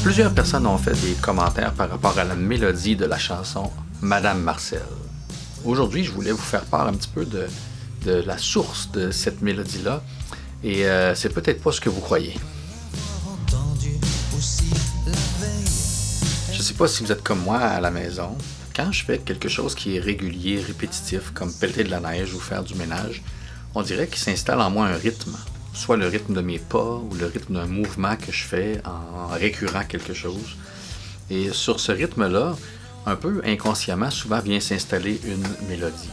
Plusieurs personnes ont fait des commentaires par rapport à la mélodie de la chanson Madame Marcel. Aujourd'hui, je voulais vous faire part un petit peu de la source de cette mélodie-là, et c'est peut-être pas ce que vous croyez. Je ne sais pas si vous êtes comme moi à la maison. Quand je fais quelque chose qui est régulier, répétitif, comme pelleter de la neige ou faire du ménage, on dirait qu'il s'installe en moi un rythme, soit le rythme de mes pas ou le rythme d'un mouvement que je fais en récurrent quelque chose. Et sur ce rythme-là, un peu inconsciemment, souvent vient s'installer une mélodie.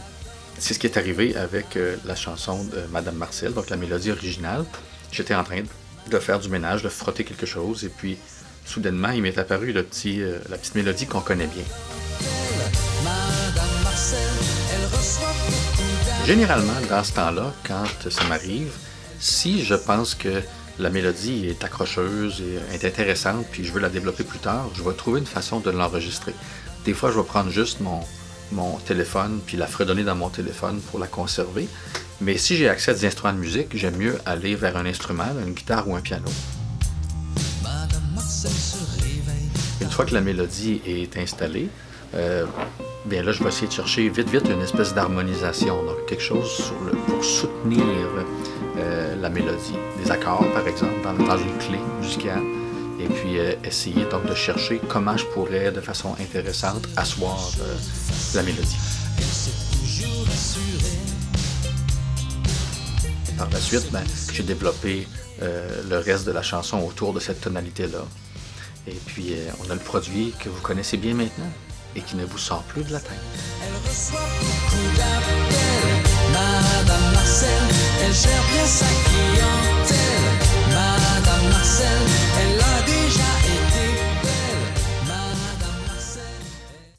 C'est ce qui est arrivé avec la chanson de Madame Marcel, donc la mélodie originale. J'étais en train de faire du ménage, de frotter quelque chose, et puis soudainement, il m'est apparu la petite mélodie qu'on connaît bien. Généralement, dans ce temps-là, quand ça m'arrive, si je pense que la mélodie est accrocheuse et est intéressante, puis je veux la développer plus tard, je vais trouver une façon de l'enregistrer. Des fois, je vais prendre juste mon téléphone, puis la fredonner dans mon téléphone pour la conserver. Mais si j'ai accès à des instruments de musique, j'aime mieux aller vers un instrument, une guitare ou un piano. Une fois que la mélodie est installée, bien là, je vais essayer de chercher vite une espèce d'harmonisation, donc quelque chose pour soutenir la mélodie. Des accords, par exemple, dans une clé musicale, et puis essayer donc de chercher comment je pourrais, de façon intéressante, asseoir la mélodie. Par la suite, j'ai développé le reste de la chanson autour de cette tonalité-là. Et puis, on a le produit que vous connaissez bien maintenant et qui ne vous sort plus de la tête. Elle reçoit beaucoup d'appels, Madame Marcel.